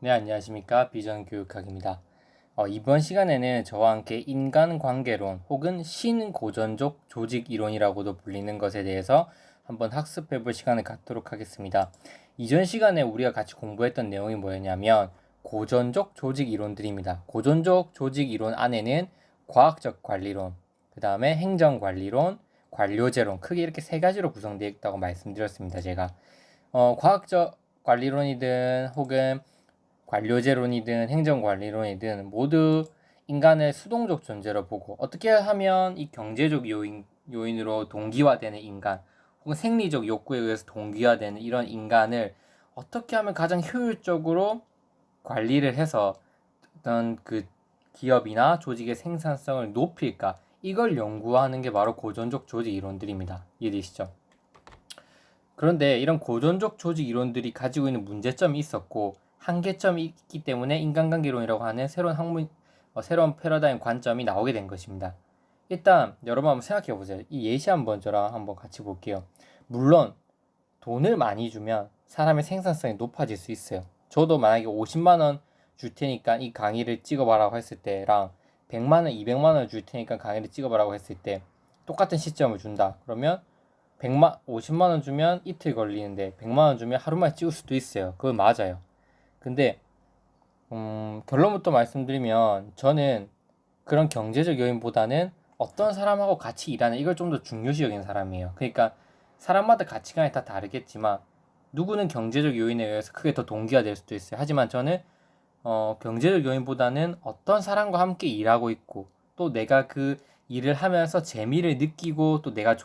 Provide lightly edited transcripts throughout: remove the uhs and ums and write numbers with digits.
네, 안녕하십니까. 비전교육학입니다. 이번 시간에는 저와 함께 인간관계론 혹은 신고전적 조직이론이라고도 불리는 것에 대해서 한번 학습해 볼 시간을 갖도록 하겠습니다. 이전 시간에 우리가 같이 공부했던 내용이 뭐였냐면 고전적 조직이론들입니다. 고전적 조직이론 안에는 과학적 관리론, 그 다음에 행정관리론, 관료제론, 크게 이렇게 세 가지로 구성되어 있다고 말씀드렸습니다. 제가 과학적 관리론이든 혹은 관료제론이든 행정관리론이든 모두 인간을 수동적 존재로 보고 어떻게 하면 이 경제적 요인으로 동기화되는 인간 혹은 생리적 욕구에 의해서 동기화되는 이런 인간을 어떻게 하면 가장 효율적으로 관리를 해서 어떤 그 기업이나 조직의 생산성을 높일까, 이걸 연구하는 게 바로 고전적 조직 이론들입니다. 이해되시죠? 그런데 이런 고전적 조직 이론들이 가지고 있는 문제점이 있었고 한계점이 있기 때문에 인간관계론이라고 하는 새로운 패러다임 관점이 나오게 된 것입니다. 일단 여러분 한번 생각해 보세요. 이 예시 한번 저랑 한번 같이 볼게요. 물론 돈을 많이 주면 사람의 생산성이 높아질 수 있어요. 저도 만약에 50만 원 줄 테니까 이 강의를 찍어봐라고 했을 때랑 100만 원, 200만 원 줄 테니까 강의를 찍어봐라고 했을 때 똑같은 시점을 준다. 그러면 50만 원 주면 이틀 걸리는데 100만 원 주면 하루 만에 찍을 수도 있어요. 그건 맞아요. 근데 결론부터 말씀드리면 저는 그런 경제적 요인보다는 어떤 사람하고 같이 일하는 이걸 좀 더 중요시 여기는 사람이에요. 그러니까 사람마다 가치관이 다 다르겠지만 누구는 경제적 요인에 의해서 크게 더 동기화될 수도 있어요. 하지만 저는 경제적 요인보다는 어떤 사람과 함께 일하고 있고 또 내가 그 일을 하면서 재미를 느끼고 또 내가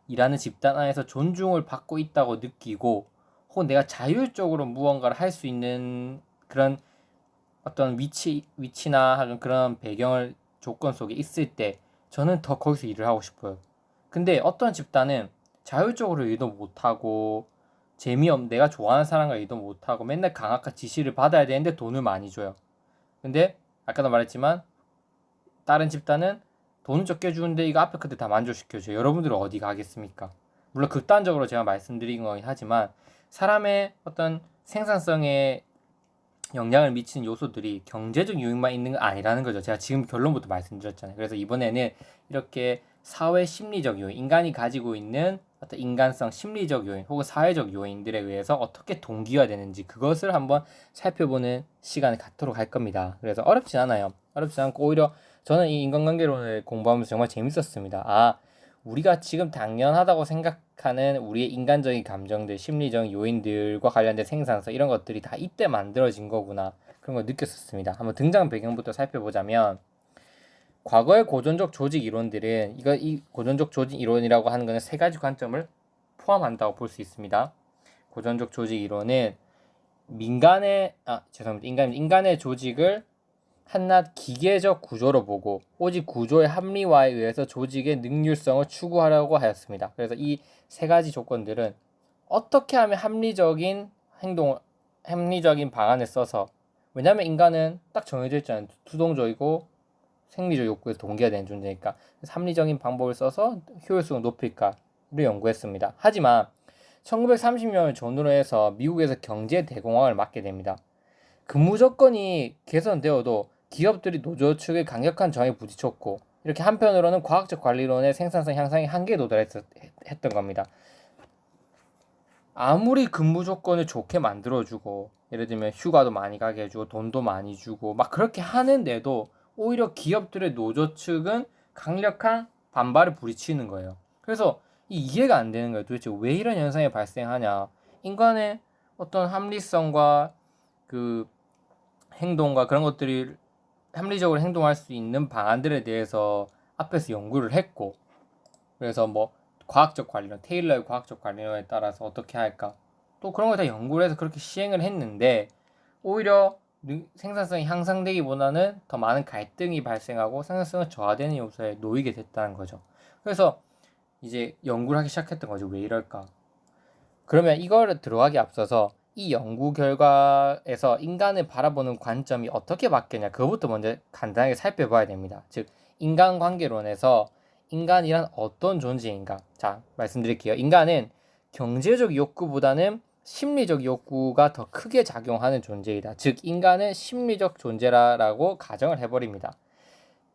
일하는 집단 안에서 존중을 받고 있다고 느끼고 혹은 내가 자율적으로 무언가를 할 수 있는 그런 어떤 위치나 하는 그런 배경을 조건 속에 있을 때 저는 더 거기서 일을 하고 싶어요. 근데 어떤 집단은 자율적으로 일도 못하고 내가 좋아하는 사람과 일도 못하고 맨날 강압과 지시를 받아야 되는데 돈을 많이 줘요. 근데 아까도 말했지만 다른 집단은 돈은 적게 주는데 이거 앞에 것들 다 만족시켜줘요. 여러분들은 어디 가겠습니까? 물론 극단적으로 제가 말씀드린 거긴 하지만 사람의 어떤 생산성에 영향을 미치는 요소들이 경제적 요인만 있는 건 아니라는 거죠. 제가 지금 결론부터 말씀드렸잖아요. 그래서 이번에는 이렇게 사회 심리적 요인, 인간이 가지고 있는 어떤 인간성 심리적 요인 혹은 사회적 요인들에 의해서 어떻게 동기화되는지 그것을 한번 살펴보는 시간을 갖도록 할 겁니다. 그래서 어렵진 않아요. 어렵지 않고 오히려 저는 이 인간관계론을 공부하면서 정말 재밌었습니다. 우리가 지금 당연하다고 생각하는 우리의 인간적인 감정들, 심리적 요인들과 관련된 생산성 이런 것들이 다 이때 만들어진 거구나, 그런 걸 느꼈었습니다. 한번 등장 배경부터 살펴보자면 과거의 고전적 조직 이론들은 이 고전적 조직 이론이라고 하는 것은 세 가지 관점을 포함한다고 볼 수 있습니다. 고전적 조직 이론은 인간의 조직을 한낱 기계적 구조로 보고 오직 구조의 합리화에 의해서 조직의 능률성을 추구하려고 하였습니다. 그래서 이 세 가지 조건들은 어떻게 하면 합리적인 방안을 써서, 왜냐하면 인간은 딱 정해져 있잖아요. 수동적이고 생리적 욕구에서 동기가 되는 존재니까 합리적인 방법을 써서 효율성을 높일까를 연구했습니다. 하지만 1930년을 전후로 해서 미국에서 경제 대공황을 맞게 됩니다. 근무 조건이 개선되어도 기업들이 노조 측의 강력한 저항에 부딪혔고, 이렇게 한편으로는 과학적 관리론의 생산성 향상이 한계에 도달했던 겁니다. 아무리 근무 조건을 좋게 만들어주고 예를 들면 휴가도 많이 가게 해주고 돈도 많이 주고 막 그렇게 하는데도 오히려 기업들의 노조 측은 강력한 반발을 부딪히는 거예요. 그래서 이해가 안 되는 거예요. 도대체 왜 이런 현상이 발생하냐. 인간의 어떤 합리성과 그 행동과 그런 것들이 합리적으로 행동할 수 있는 방안들에 대해서 앞에서 연구를 했고, 그래서 뭐 과학적 관리론, 테일러의 과학적 관리론에 따라서 어떻게 할까, 또 그런 걸 다 연구를 해서 그렇게 시행을 했는데 오히려 생산성이 향상되기보다는 더 많은 갈등이 발생하고 생산성은 저하되는 요소에 놓이게 됐다는 거죠. 그래서 이제 연구를 하기 시작했던 거죠. 왜 이럴까? 그러면 이거를 들어가기 앞서서 이 연구 결과에서 인간을 바라보는 관점이 어떻게 바뀌었냐, 그것부터 먼저 간단하게 살펴봐야 됩니다. 즉 인간관계론에서 인간이란 어떤 존재인가. 자, 말씀드릴게요. 인간은 경제적 욕구보다는 심리적 욕구가 더 크게 작용하는 존재이다. 즉 인간은 심리적 존재라고 가정을 해버립니다.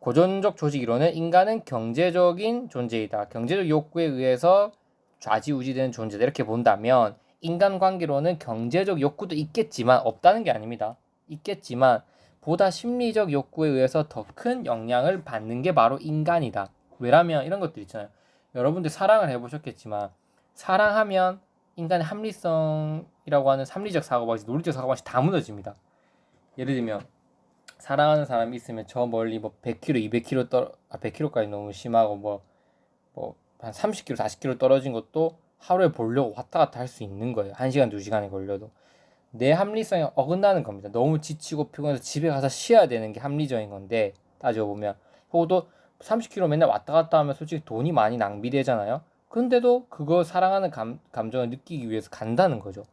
고전적 조직 이론은 인간은 경제적인 존재이다. 경제적 욕구에 의해서 좌지우지되는 존재다. 이렇게 본다면 인간관계로는 경제적 욕구도 있겠지만 없다는 게 아닙니다. 있겠지만 보다 심리적 욕구에 의해서 더 큰 영향을 받는 게 바로 인간이다. 왜냐면 이런 것들 있잖아요. 여러분들 사랑을 해보셨겠지만 사랑하면 인간의 합리성이라고 하는 합리적 사고방식, 논리적 사고방식 다 무너집니다. 예를 들면 사랑하는 사람이 있으면 저 멀리 뭐 100km, 200km 100km까지 너무 심하고 뭐 한 30km, 40km 떨어진 것도 하루에 보려고 왔다 갔다 할 수 있는 거예요. 1시간, 2시간에 걸려도. 내 합리성에 어긋나는 겁니다. 너무 지치고 피곤해서 집에 가서 쉬어야 되는 게 합리적인 건데 따져보면 혹도 30km 맨날 왔다 갔다 하면 솔직히 돈이 많이 낭비되잖아요. 근데도 그거 사랑하는 감정을 느끼기 위해서 간다는 거죠.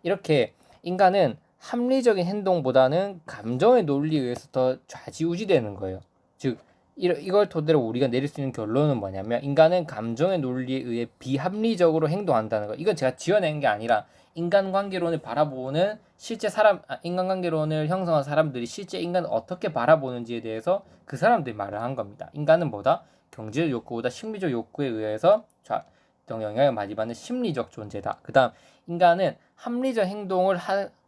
이렇게 인간은 합리적인 행동보다는 감정의 논리에 의해서 더 좌지우지되는 거예요. 즉 이걸 토대로 우리가 내릴 수 있는 결론은 뭐냐면 인간은 감정의 논리에 의해 비합리적으로 행동한다는 거. 이건 제가 지어낸 게 아니라 인간관계론을 바라보는 실제 인간관계론을 형성한 사람들이 실제 인간을 어떻게 바라보는지에 대해서 그 사람들이 말을 한 겁니다. 인간은 뭐다? 경제적 욕구보다 심리적 욕구에 의해서 영향을 많이 받는 심리적 존재다. 그 다음 인간은 합리적 행동을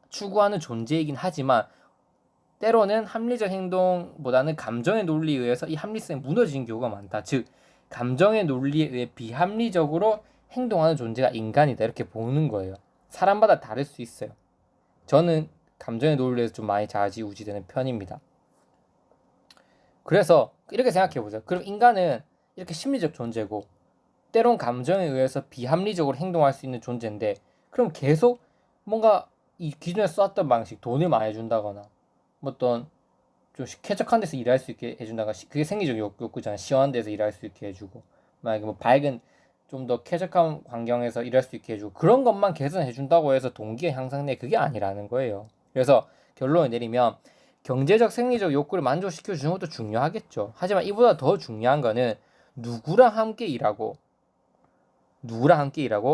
추구하는 존재이긴 하지만 때로는 합리적 행동보다는 감정의 논리에 의해서 이 합리성이 무너지는 경우가 많다. 즉 감정의 논리에 의해 비합리적으로 행동하는 존재가 인간이다. 이렇게 보는 거예요. 사람마다 다를 수 있어요. 저는 감정의 논리에서 좀 많이 좌지우지되는 편입니다. 그래서 이렇게 생각해 보세요. 그럼 인간은 이렇게 심리적 존재고 때론 감정에 의해서 비합리적으로 행동할 수 있는 존재인데 그럼 계속 뭔가 이 기존에 써왔던 방식, 돈을 많이 준다거나 어떤 좀 쾌적한 데서 일할 수 있게 해준다거나 그게 생리적 욕구잖아요. 시원한 데서 일할 수 있게 해주고 만약에 뭐 밝은 좀 더 쾌적한 환경에서 일할 수 있게 해주고 그런 것만 개선해준다고 해서 동기가 향상돼 그게 아니라는 거예요. 그래서 결론을 내리면 경제적 생리적 욕구를 만족시켜 주는 것도 중요하겠죠. 하지만 이보다 더 중요한 거는 누구랑 함께 일하고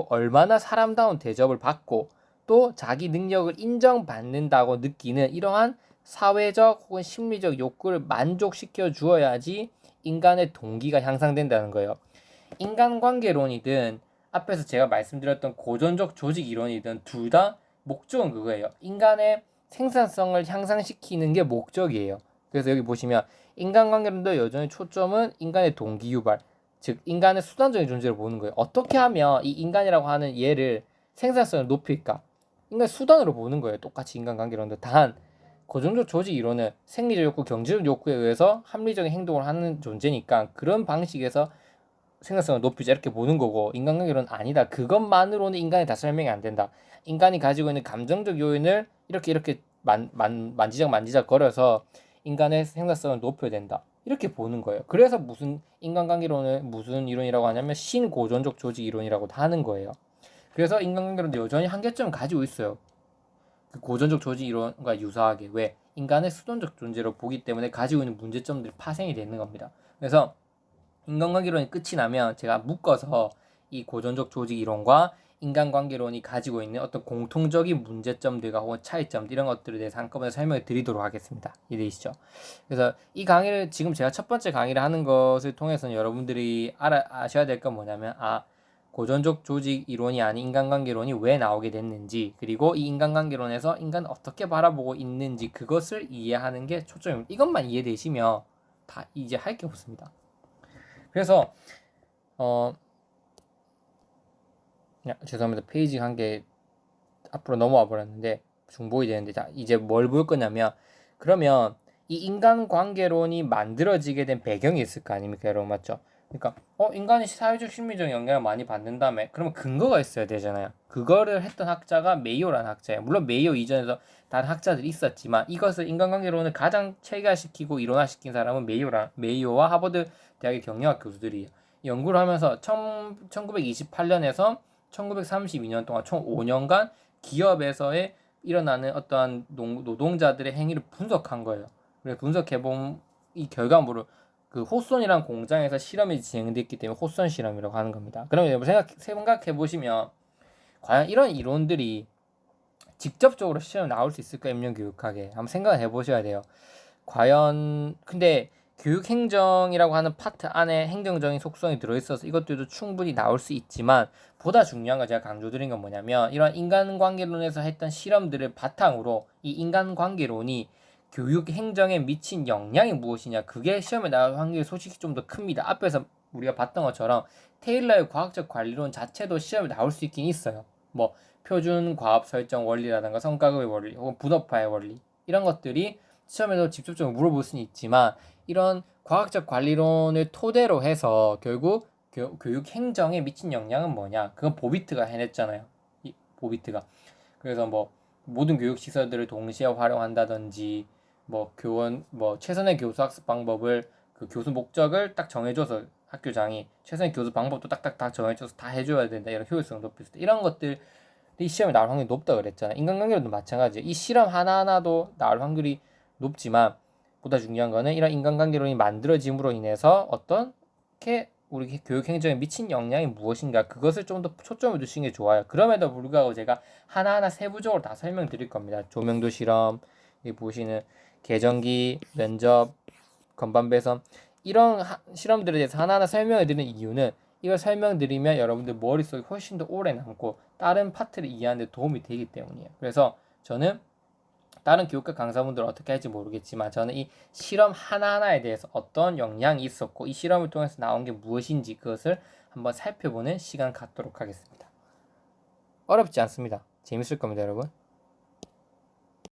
얼마나 사람다운 대접을 받고 또 자기 능력을 인정받는다고 느끼는 이러한 사회적 혹은 심리적 욕구를 만족시켜 주어야지 인간의 동기가 향상된다는 거예요. 인간관계론이든 앞에서 제가 말씀드렸던 고전적 조직 이론이든 둘 다 목적은 그거예요. 인간의 생산성을 향상시키는 게 목적이에요. 그래서 여기 보시면 인간관계론도 여전히 초점은 인간의 동기 유발, 즉 인간의 수단적인 존재를 보는 거예요. 어떻게 하면 이 인간이라고 하는 얘를 생산성을 높일까? 인간 수단으로 보는 거예요. 똑같이 인간관계론도. 단 고전적 조직 이론은 생리적 욕구, 경제적 욕구에 의해서 합리적인 행동을 하는 존재니까 그런 방식에서 생산성을 높이자 이렇게 보는 거고 인간관계론은 아니다. 그것만으로는 인간이 다 설명이 안 된다. 인간이 가지고 있는 감정적 요인을 이렇게 만지작 거려서 인간의 생산성을 높여야 된다. 이렇게 보는 거예요. 그래서 무슨 인간관계론을 무슨 이론이라고 하냐면 신고전적 조직 이론이라고 하는 거예요. 그래서 인간관계론도 여전히 한계점을 가지고 있어요. 그 고전적 조직 이론과 유사하게 왜 인간의 수동적 존재로 보기 때문에 가지고 있는 문제점들이 파생이 되는 겁니다. 그래서 인간관계론이 끝이 나면 제가 묶어서 이 고전적 조직 이론과 인간관계론이 가지고 있는 어떤 공통적인 문제점들과 혹은 차이점 이런 것들에 대해서 한꺼번에 설명을 드리도록 하겠습니다. 이해되시죠? 그래서 이 강의를 지금 제가 첫 번째 강의를 하는 것을 통해서는 여러분들이 아셔야 될 건 뭐냐면 고전적 조직 이론이 아닌 인간관계론이 왜 나오게 됐는지 그리고 이 인간관계론에서 인간을 어떻게 바라보고 있는지 그것을 이해하는 게 초점입니다. 이것만 이해되시면 다 이제 할 게 없습니다. 그래서 죄송합니다. 페이지 한 개 앞으로 넘어와 버렸는데 중복이 되는데 자 이제 뭘 볼 거냐면 그러면 이 인간관계론이 만들어지게 된 배경이 있을 거 아닙니까 여러분 맞죠? 그러니까 인간이 사회적 심리적 영향을 많이 받는다며 그러면 근거가 있어야 되잖아요. 그거를 했던 학자가 메이오라는 학자예요. 물론 메이오 이전에도 다른 학자들이 있었지만 이것을 인간관계론을 가장 체계화시키고 이론화시킨 사람은 메이오와 하버드 대학의 경영학 교수들이에요. 연구를 하면서 1928년에서 1932년 동안 총 5년간 기업에서의 일어나는 어떠한 노동자들의 행위를 분석한 거예요. 그래서 분석해본 이 결과물을 그 호손이라는 공장에서 실험이 진행됐기 때문에 호손 실험이라고 하는 겁니다. 그러면 생각해 보시면 과연 이런 이론들이 직접적으로 시험에 나올 수 있을까 인문교육학에 한번 생각을 해보셔야 돼요. 과연 근데 교육행정이라고 하는 파트 안에 행정적인 속성이 들어있어서 이것들도 충분히 나올 수 있지만 보다 중요한 거 제가 강조드린 건 뭐냐면 이런 인간관계론에서 했던 실험들을 바탕으로 이 인간관계론이 교육행정에 미친 영향이 무엇이냐 그게 시험에 나올 확률이 솔직히 좀 더 큽니다. 앞에서 우리가 봤던 것처럼 테일러의 과학적 관리론 자체도 시험에 나올 수 있긴 있어요. 뭐 표준 과업 설정 원리라든가 성과급의 원리 혹은 분업화의 원리 이런 것들이 시험에서 직접적으로 물어볼 수는 있지만 이런 과학적 관리론을 토대로 해서 결국 교육 행정에 미친 영향은 뭐냐? 그건 보비트가 해냈잖아요. 이 보비트가. 그래서 뭐 모든 교육 시설들을 동시에 활용한다든지 뭐 교원 뭐 최선의 교수 학습 방법을 그 교수 목적을 딱 정해줘서 학교장이 최선의 교수 방법도 딱딱딱 정해줘서 다 해줘야 된다 이런 효율성 높일 때 이런 것들이 시험에 나올 확률이 높다 그랬잖아요. 인간관계론도 마찬가지예요. 이 실험 하나하나도 나올 확률이 높지만 보다 중요한 거는 이런 인간관계론이 만들어짐으로 인해서 어떻게 우리 교육 행정에 미친 영향이 무엇인가 그것을 좀 더 초점을 두시는 게 좋아요. 그럼에도 불구하고 제가 하나하나 세부적으로 다 설명드릴 겁니다. 조명도 실험, 여기 보시는 계정기, 면접, 건반 배선 이런 실험들에 대해서 하나하나 설명해 드리는 이유는 이걸 설명드리면 여러분들 머릿속에 훨씬 더 오래 남고 다른 파트를 이해하는 데 도움이 되기 때문이에요. 그래서 저는 다른 교육과 강사분들은 어떻게 할지 모르겠지만 저는 이 실험 하나하나에 대해서 어떤 영향이 있었고 이 실험을 통해서 나온 게 무엇인지 그것을 한번 살펴보는 시간 갖도록 하겠습니다. 어렵지 않습니다. 재밌을 겁니다, 여러분.